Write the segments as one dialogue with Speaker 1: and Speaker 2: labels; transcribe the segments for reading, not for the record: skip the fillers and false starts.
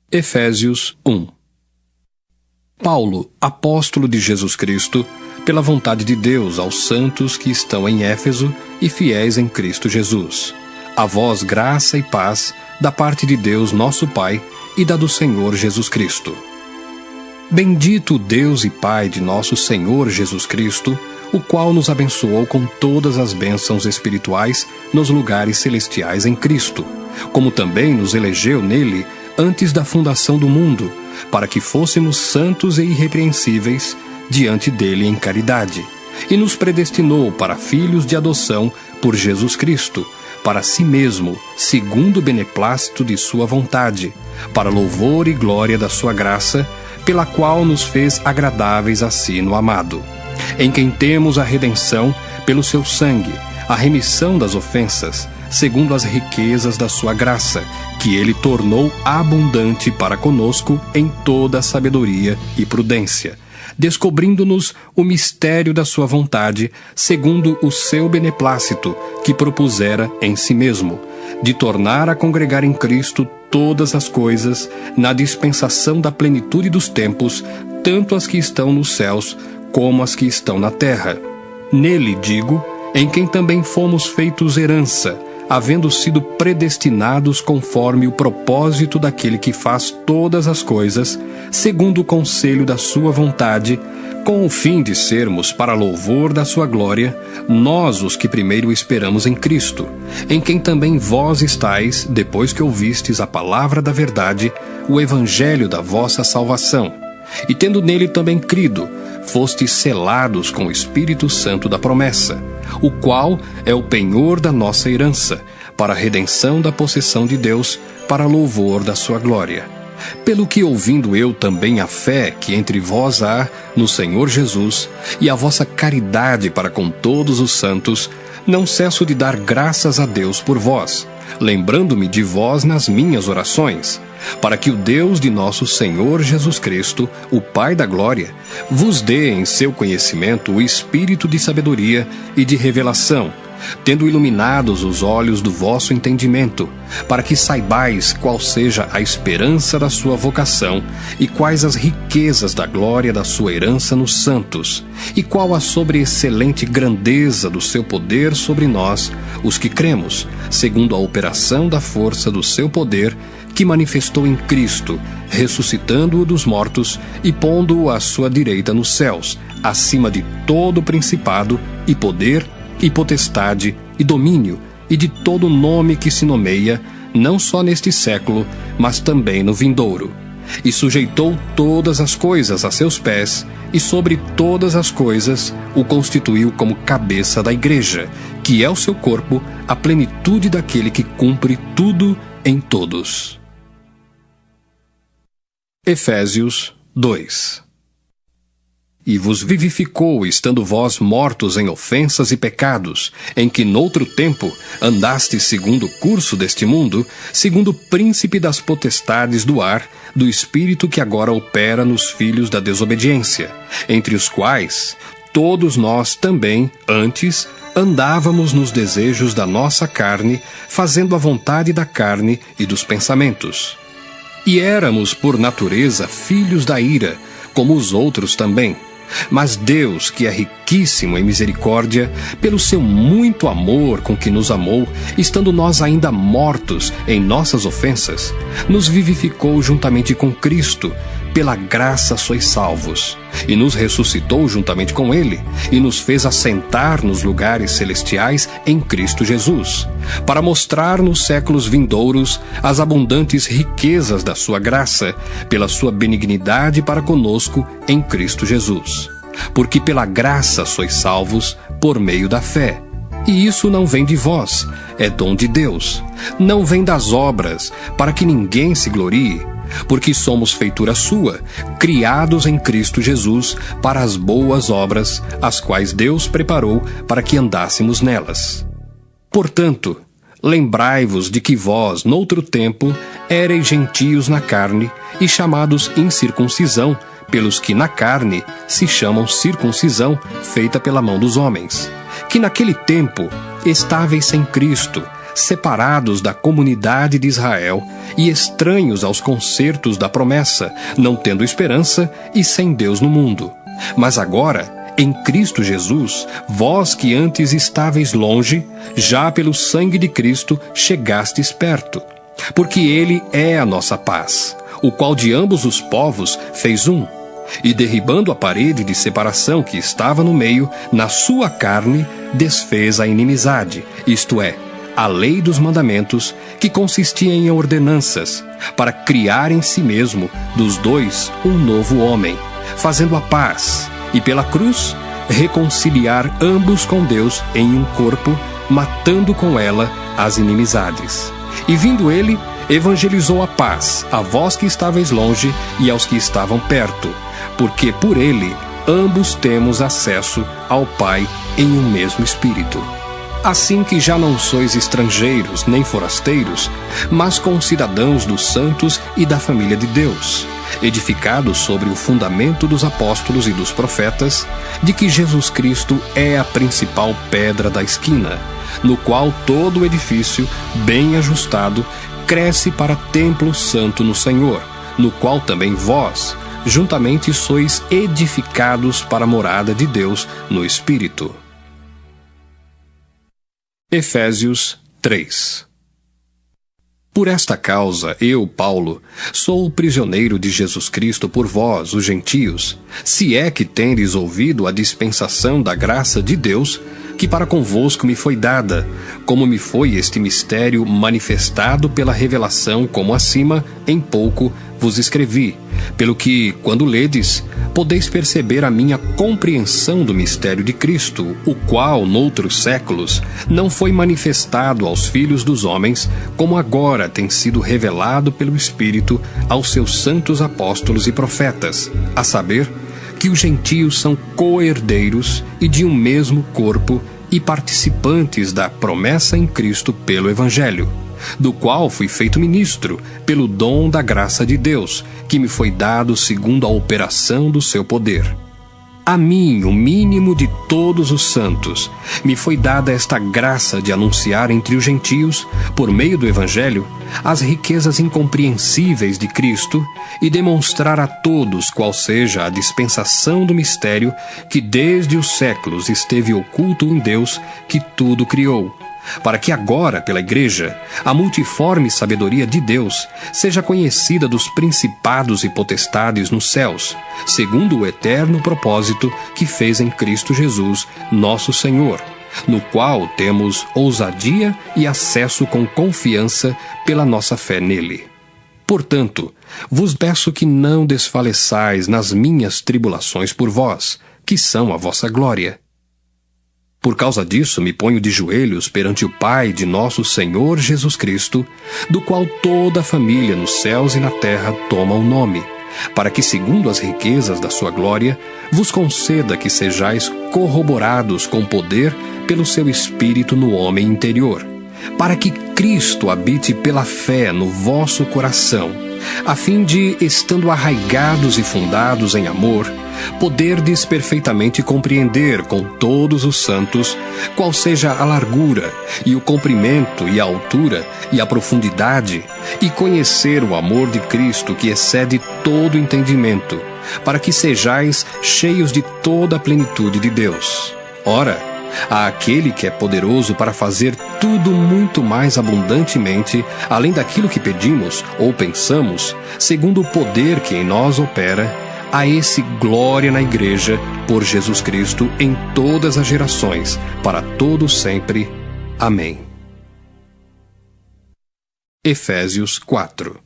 Speaker 1: Efésios 1. Paulo, apóstolo de Jesus Cristo, pela vontade de Deus aos santos que estão em Éfeso e fiéis em Cristo Jesus. A vós graça e paz da parte de Deus nosso Pai e da do Senhor Jesus Cristo. Bendito o Deus e Pai de nosso Senhor Jesus Cristo, o qual nos abençoou com todas as bênçãos espirituais nos lugares celestiais em Cristo, como também nos elegeu nele antes da fundação do mundo, para que fôssemos santos e irrepreensíveis diante dele em caridade, e nos predestinou para filhos de adoção por Jesus Cristo, para si mesmo, segundo o beneplácito de sua vontade, para louvor e glória da sua graça, pela qual nos fez agradáveis a si no amado, em quem temos a redenção pelo seu sangue, a remissão das ofensas, segundo as riquezas da sua graça, que ele tornou abundante para conosco em toda a sabedoria e prudência, descobrindo-nos o mistério da sua vontade, segundo o seu beneplácito, que propusera em si mesmo, de tornar a congregar em Cristo todas as coisas, na dispensação da plenitude dos tempos, tanto as que estão nos céus, como as que estão na terra. Nele, digo, em quem também fomos feitos herança, havendo sido predestinados conforme o propósito daquele que faz todas as coisas, segundo o conselho da sua vontade, com o fim de sermos, para louvor da sua glória, nós os que primeiro esperamos em Cristo, em quem também vós estáis, depois que ouvistes a palavra da verdade, o evangelho da vossa salvação, e tendo nele também crido, fostes selados com o Espírito Santo da promessa, o qual é o penhor da nossa herança, para a redenção da possessão de Deus, para louvor da sua glória. Pelo que, ouvindo eu também a fé que entre vós há no Senhor Jesus, e a vossa caridade para com todos os santos, não cesso de dar graças a Deus por vós, lembrando-me de vós nas minhas orações, para que o Deus de nosso Senhor Jesus Cristo, o Pai da glória, vos dê em seu conhecimento o espírito de sabedoria e de revelação, tendo iluminados os olhos do vosso entendimento, para que saibais qual seja a esperança da sua vocação e quais as riquezas da glória da sua herança nos santos, e qual a sobreexcelente grandeza do seu poder sobre nós, os que cremos, segundo a operação da força do seu poder, que manifestou em Cristo, ressuscitando-o dos mortos e pondo-o à sua direita nos céus, acima de todo principado e poder e potestade e domínio e de todo nome que se nomeia, não só neste século, mas também no vindouro. E sujeitou todas as coisas a seus pés, e sobre todas as coisas o constituiu como cabeça da igreja, que é o seu corpo, a plenitude daquele que cumpre tudo em todos. Efésios 2. E vos vivificou, estando vós mortos em ofensas e pecados, em que noutro tempo andastes segundo o curso deste mundo, segundo o príncipe das potestades do ar, do espírito que agora opera nos filhos da desobediência, entre os quais todos nós também, antes, andávamos nos desejos da nossa carne, fazendo a vontade da carne e dos pensamentos. E éramos, por natureza, filhos da ira, como os outros também. Mas Deus, que é riquíssimo em misericórdia, pelo seu muito amor com que nos amou, estando nós ainda mortos em nossas ofensas, nos vivificou juntamente com Cristo. Pela graça sois salvos, e nos ressuscitou juntamente com Ele, e nos fez assentar nos lugares celestiais em Cristo Jesus, para mostrar nos séculos vindouros as abundantes riquezas da sua graça, pela sua benignidade para conosco em Cristo Jesus. Porque pela graça sois salvos por meio da fé. E isso não vem de vós, é dom de Deus. Não vem das obras, para que ninguém se glorie, porque somos feitura sua, criados em Cristo Jesus para as boas obras, as quais Deus preparou para que andássemos nelas. Portanto, lembrai-vos de que vós, noutro tempo, éreis gentios na carne e chamados incircuncisão, pelos que na carne se chamam circuncisão, feita pela mão dos homens, que naquele tempo estáveis sem Cristo, separados da comunidade de Israel e estranhos aos concertos da promessa, não tendo esperança e sem Deus no mundo. Mas agora, em Cristo Jesus, vós que antes estáveis longe, já pelo sangue de Cristo chegastes perto. Porque Ele é a nossa paz, o qual de ambos os povos fez um, e derribando a parede de separação que estava no meio, na sua carne desfez a inimizade, isto é, a lei dos mandamentos, que consistia em ordenanças, para criar em si mesmo dos dois um novo homem, fazendo a paz, e pela cruz reconciliar ambos com Deus em um corpo, matando com ela as inimizades. E vindo ele, evangelizou a paz a vós que estáveis longe e aos que estavam perto, porque por ele ambos temos acesso ao Pai em um mesmo Espírito. Assim que já não sois estrangeiros nem forasteiros, mas concidadãos dos santos e da família de Deus, edificados sobre o fundamento dos apóstolos e dos profetas, de que Jesus Cristo é a principal pedra da esquina, no qual todo o edifício, bem ajustado, cresce para templo santo no Senhor, no qual também vós, juntamente sois edificados para a morada de Deus no Espírito. Efésios 3. Por esta causa, eu, Paulo, sou o prisioneiro de Jesus Cristo por vós, os gentios, se é que tendes ouvido a dispensação da graça de Deus, que para convosco me foi dada, como me foi este mistério manifestado pela revelação, como acima, em pouco, vos escrevi, pelo que, quando ledes, podeis perceber a minha compreensão do mistério de Cristo, o qual, noutros séculos, não foi manifestado aos filhos dos homens, como agora tem sido revelado pelo Espírito aos seus santos apóstolos e profetas, a saber, que os gentios são co-herdeiros e de um mesmo corpo e participantes da promessa em Cristo pelo Evangelho, do qual fui feito ministro, pelo dom da graça de Deus, que me foi dado segundo a operação do seu poder. A mim, o mínimo de todos os santos, me foi dada esta graça de anunciar entre os gentios, por meio do Evangelho, as riquezas incompreensíveis de Cristo e demonstrar a todos qual seja a dispensação do mistério que desde os séculos esteve oculto em Deus que tudo criou, para que agora, pela Igreja, a multiforme sabedoria de Deus seja conhecida dos principados e potestades nos céus, segundo o eterno propósito que fez em Cristo Jesus, nosso Senhor, no qual temos ousadia e acesso com confiança pela nossa fé nele. Portanto, vos peço que não desfaleçais nas minhas tribulações por vós, que são a vossa glória. Por causa disso, me ponho de joelhos perante o Pai de nosso Senhor Jesus Cristo, do qual toda a família nos céus e na terra toma o nome, para que, segundo as riquezas da sua glória, vos conceda que sejais corroborados com poder pelo seu Espírito no homem interior, para que Cristo habite pela fé no vosso coração, a fim de, estando arraigados e fundados em amor, poderdes perfeitamente compreender com todos os santos qual seja a largura, e o comprimento, e a altura, e a profundidade, e conhecer o amor de Cristo que excede todo entendimento, para que sejais cheios de toda a plenitude de Deus. Ora, àquele que é poderoso para fazer tudo muito mais abundantemente, além daquilo que pedimos ou pensamos, segundo o poder que em nós opera, a esse glória na Igreja, por Jesus Cristo, em todas as gerações, para todos sempre. Amém. Efésios 4.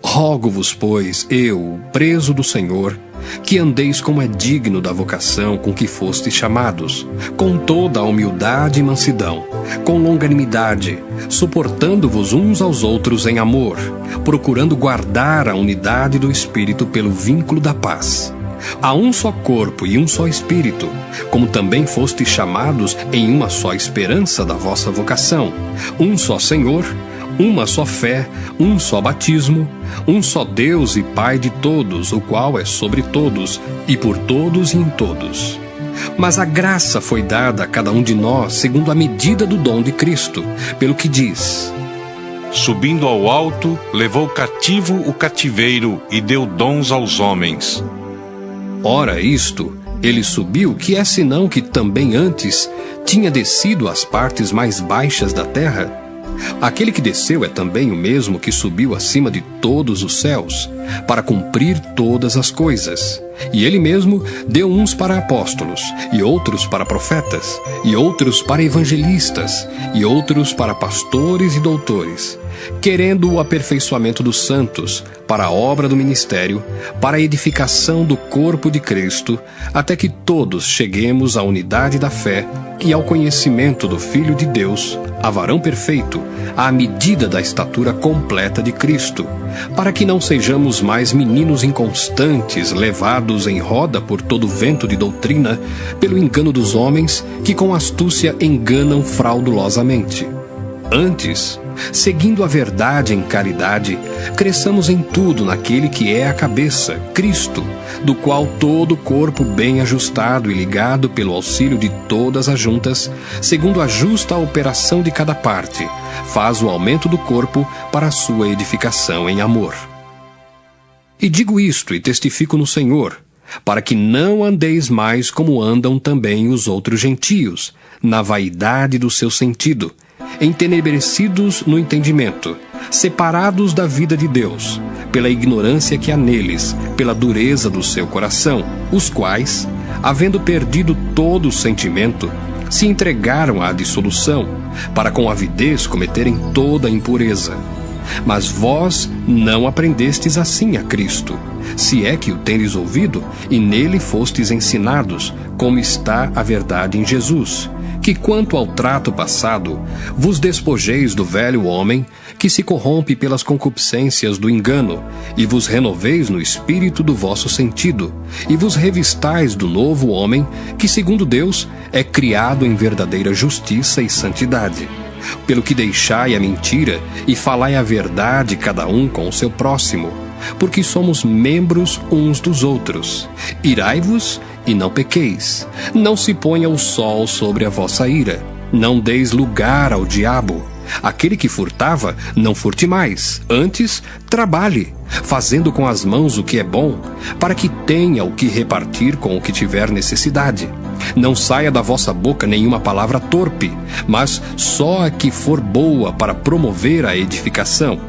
Speaker 1: Rogo-vos, pois, eu, preso do Senhor, que andeis como é digno da vocação com que fostes chamados, com toda a humildade e mansidão, com longanimidade, suportando-vos uns aos outros em amor, procurando guardar a unidade do Espírito pelo vínculo da paz. Há um só corpo e um só Espírito, como também fostes chamados em uma só esperança da vossa vocação, um só Senhor, uma só fé, um só batismo, um só Deus e Pai de todos, o qual é sobre todos, e por todos e em todos. Mas a graça foi dada a cada um de nós segundo a medida do dom de Cristo, pelo que diz:
Speaker 2: Subindo ao alto, levou cativo o cativeiro e deu dons aos homens.
Speaker 1: Ora, isto, ele subiu, que é senão que também antes tinha descido às partes mais baixas da terra? Aquele que desceu é também o mesmo que subiu acima de todos os céus, para cumprir todas as coisas. E ele mesmo deu uns para apóstolos, e outros para profetas, e outros para evangelistas, e outros para pastores e doutores, querendo o aperfeiçoamento dos santos, para a obra do ministério, para a edificação do corpo de Cristo, até que todos cheguemos à unidade da fé e ao conhecimento do Filho de Deus, a varão perfeito, à medida da estatura completa de Cristo, para que não sejamos mais meninos inconstantes, levados em roda por todo vento de doutrina, pelo engano dos homens, que com astúcia enganam fraudulosamente. Antes, seguindo a verdade em caridade, cresçamos em tudo naquele que é a cabeça, Cristo, do qual todo o corpo bem ajustado e ligado pelo auxílio de todas as juntas, segundo a justa operação de cada parte, faz o aumento do corpo para a sua edificação em amor. E digo isto e testifico no Senhor, para que não andeis mais como andam também os outros gentios, na vaidade do seu sentido, entenebrecidos no entendimento, separados da vida de Deus, pela ignorância que há neles, pela dureza do seu coração, os quais, havendo perdido todo o sentimento, se entregaram à dissolução, para com avidez cometerem toda a impureza. Mas vós não aprendestes assim a Cristo, se é que o tendes ouvido, e nele fostes ensinados, como está a verdade em Jesus, que quanto ao trato passado, vos despojeis do velho homem, que se corrompe pelas concupiscências do engano, e vos renoveis no espírito do vosso sentido, e vos revistais do novo homem, que segundo Deus é criado em verdadeira justiça e santidade. Pelo que deixai a mentira e falai a verdade cada um com o seu próximo, porque somos membros uns dos outros. Irai-vos e não pequeis. Não se ponha o sol sobre a vossa ira. Não deis lugar ao diabo. Aquele que furtava, não furte mais. Antes, trabalhe, fazendo com as mãos o que é bom, para que tenha o que repartir com o que tiver necessidade. Não saia da vossa boca nenhuma palavra torpe, mas só a que for boa para promover a edificação,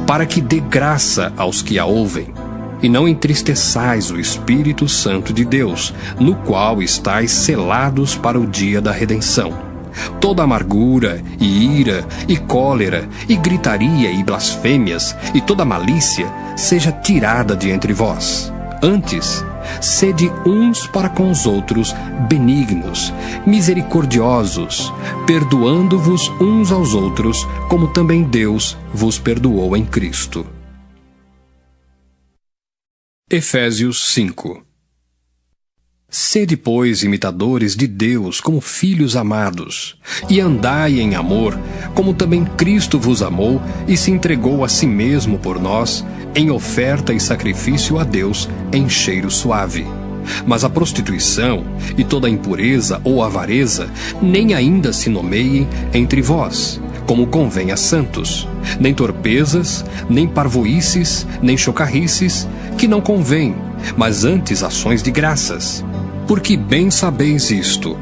Speaker 1: para que dê graça aos que a ouvem. E não entristeçais o Espírito Santo de Deus, no qual estáis selados para o dia da redenção. Toda amargura, e ira, e cólera, e gritaria, e blasfêmias, e toda malícia, seja tirada de entre vós. Antes, sede uns para com os outros benignos, misericordiosos, perdoando-vos uns aos outros, como também Deus vos perdoou em Cristo. Efésios 5. Sede, pois, imitadores de Deus como filhos amados, e andai em amor, como também Cristo vos amou e se entregou a si mesmo por nós, em oferta e sacrifício a Deus em cheiro suave. Mas a prostituição e toda a impureza ou avareza nem ainda se nomeiem entre vós, como convém a santos, nem torpezas, nem parvoices, nem chocarrices, que não convém, mas antes ações de graças. Porque bem sabeis isto,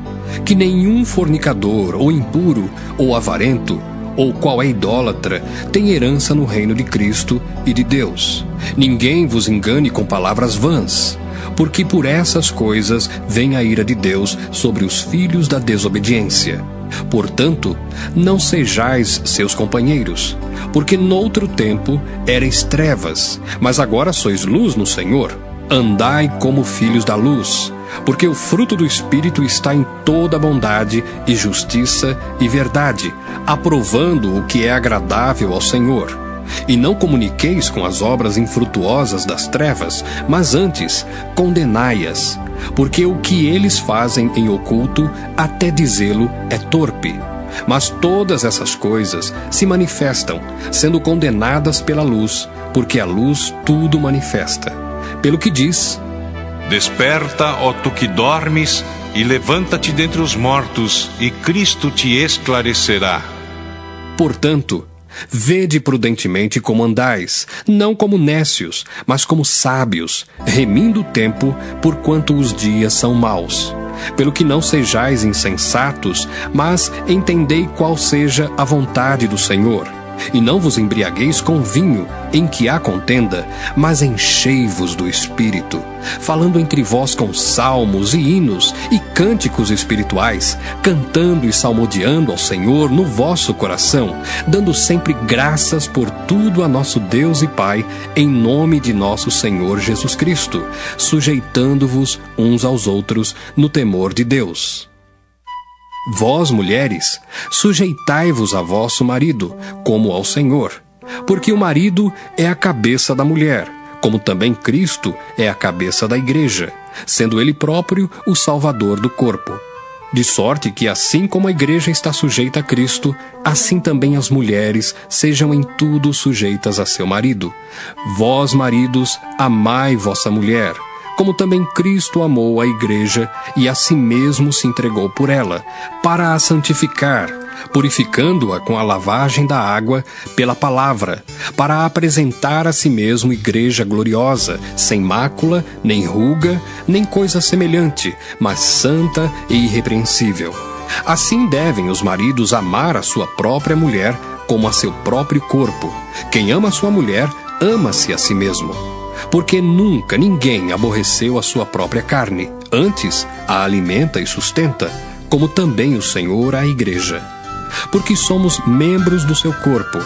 Speaker 1: que nenhum fornicador, ou impuro, ou avarento, ou qual é idólatra, tem herança no reino de Cristo e de Deus. Ninguém vos engane com palavras vãs, porque por essas coisas vem a ira de Deus sobre os filhos da desobediência. Portanto, não sejais seus companheiros, porque noutro tempo erais trevas, mas agora sois luz no Senhor. Andai como filhos da luz, porque o fruto do Espírito está em toda bondade e justiça e verdade, aprovando o que é agradável ao Senhor. E não comuniqueis com as obras infrutuosas das trevas, mas antes condenai-as, porque o que eles fazem em oculto, até dizê-lo, é torpe. Mas todas essas coisas se manifestam, sendo condenadas pela luz, porque a luz tudo manifesta. Pelo que diz:
Speaker 2: Desperta, ó tu que dormes, e levanta-te dentre os mortos, e Cristo te esclarecerá.
Speaker 1: Portanto, vede prudentemente como andais, não como nécios, mas como sábios, remindo o tempo, porquanto os dias são maus. Pelo que não sejais insensatos, mas entendei qual seja a vontade do Senhor. E não vos embriagueis com vinho, em que há contenda, mas enchei-vos do Espírito, falando entre vós com salmos e hinos e cânticos espirituais, cantando e salmodiando ao Senhor no vosso coração, dando sempre graças por tudo a nosso Deus e Pai, em nome de nosso Senhor Jesus Cristo, sujeitando-vos uns aos outros no temor de Deus. Vós, mulheres, sujeitai-vos a vosso marido, como ao Senhor, porque o marido é a cabeça da mulher, como também Cristo é a cabeça da igreja, sendo ele próprio o Salvador do corpo. De sorte que, assim como a igreja está sujeita a Cristo, assim também as mulheres sejam em tudo sujeitas a seu marido. Vós, maridos, amai vossa mulher, como também Cristo amou a igreja e a si mesmo se entregou por ela, para a santificar, purificando-a com a lavagem da água pela palavra, para a apresentar a si mesmo igreja gloriosa, sem mácula, nem ruga, nem coisa semelhante, mas santa e irrepreensível. Assim devem os maridos amar a sua própria mulher como a seu próprio corpo. Quem ama a sua mulher, ama-se a si mesmo. Porque nunca ninguém aborreceu a sua própria carne, antes a alimenta e sustenta, como também o Senhor a igreja. Porque somos membros do seu corpo.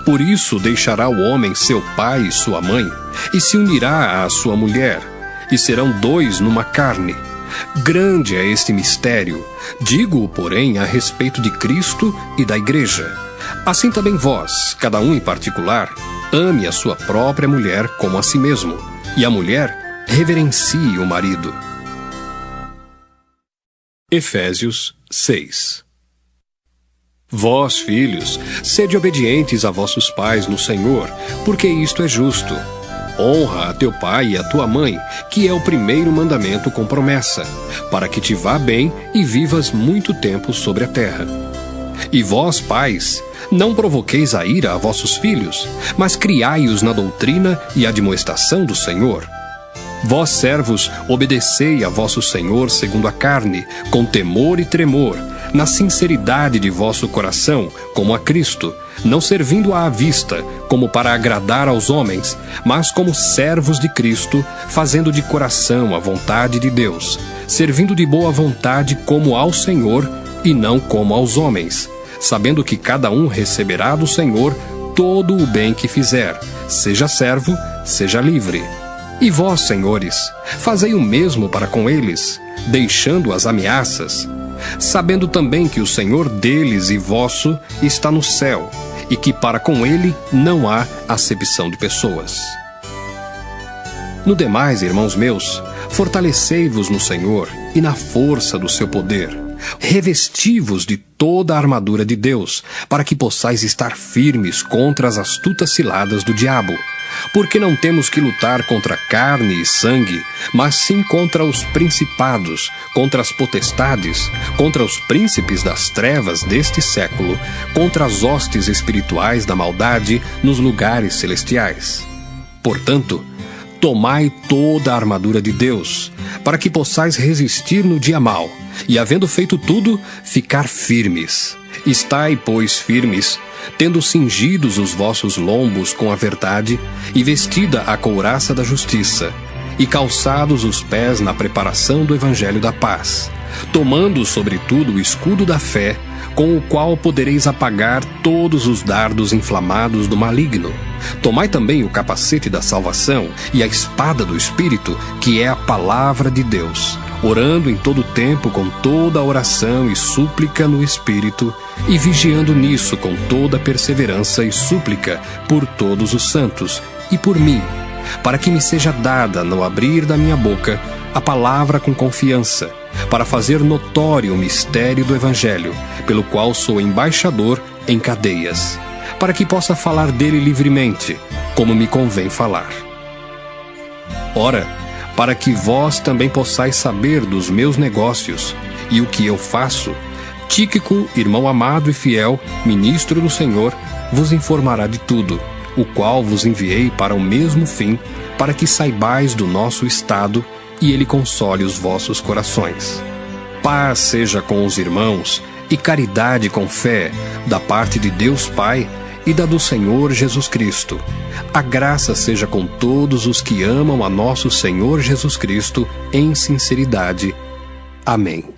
Speaker 1: Por isso deixará o homem seu pai e sua mãe, e se unirá à sua mulher, e serão dois numa carne. Grande é este mistério, digo-o, porém, a respeito de Cristo e da igreja. Assim também vós, cada um em particular, ame a sua própria mulher como a si mesmo, e a mulher reverencie o marido. Efésios 6. Vós, filhos, sede obedientes a vossos pais no Senhor, porque isto é justo. Honra a teu pai e a tua mãe, que é o primeiro mandamento com promessa, para que te vá bem e vivas muito tempo sobre a terra. E vós, pais, não provoqueis a ira a vossos filhos, mas criai-os na doutrina e admoestação do Senhor. Vós, servos, obedecei a vosso Senhor segundo a carne, com temor e tremor, na sinceridade de vosso coração, como a Cristo, não servindo à vista, como para agradar aos homens, mas como servos de Cristo, fazendo de coração a vontade de Deus, servindo de boa vontade como ao Senhor e não como aos homens, sabendo que cada um receberá do Senhor todo o bem que fizer, seja servo, seja livre. E vós, senhores, fazei o mesmo para com eles, deixando as ameaças, sabendo também que o Senhor deles e vosso está no céu, e que para com ele não há acepção de pessoas. No demais, irmãos meus, fortalecei-vos no Senhor e na força do seu poder. Revesti-vos de toda a armadura de Deus, para que possais estar firmes contra as astutas ciladas do diabo. Porque não temos que lutar contra carne e sangue, mas sim contra os principados, contra as potestades, contra os príncipes das trevas deste século, contra as hostes espirituais da maldade nos lugares celestiais. Portanto, tomai toda a armadura de Deus, para que possais resistir no dia mau, e havendo feito tudo, ficar firmes. Estai, pois, firmes, tendo cingidos os vossos lombos com a verdade, e vestida a couraça da justiça, e calçados os pés na preparação do evangelho da paz, tomando sobretudo o escudo da fé, com o qual podereis apagar todos os dardos inflamados do maligno. Tomai também o capacete da salvação e a espada do Espírito, que é a palavra de Deus, orando em todo tempo com toda a oração e súplica no Espírito, e vigiando nisso com toda perseverança e súplica por todos os santos e por mim, para que me seja dada, no abrir da minha boca, a palavra com confiança, para fazer notório o mistério do Evangelho, pelo qual sou embaixador em cadeias, para que possa falar dele livremente, como me convém falar. Ora, para que vós também possais saber dos meus negócios e o que eu faço. Tíquico, irmão amado e fiel, ministro do Senhor, vos informará de tudo, o qual vos enviei para o mesmo fim, para que saibais do nosso estado e ele console os vossos corações. Paz seja com os irmãos e caridade com fé, da parte de Deus Pai e da do Senhor Jesus Cristo. A graça seja com todos os que amam a nosso Senhor Jesus Cristo em sinceridade. Amém.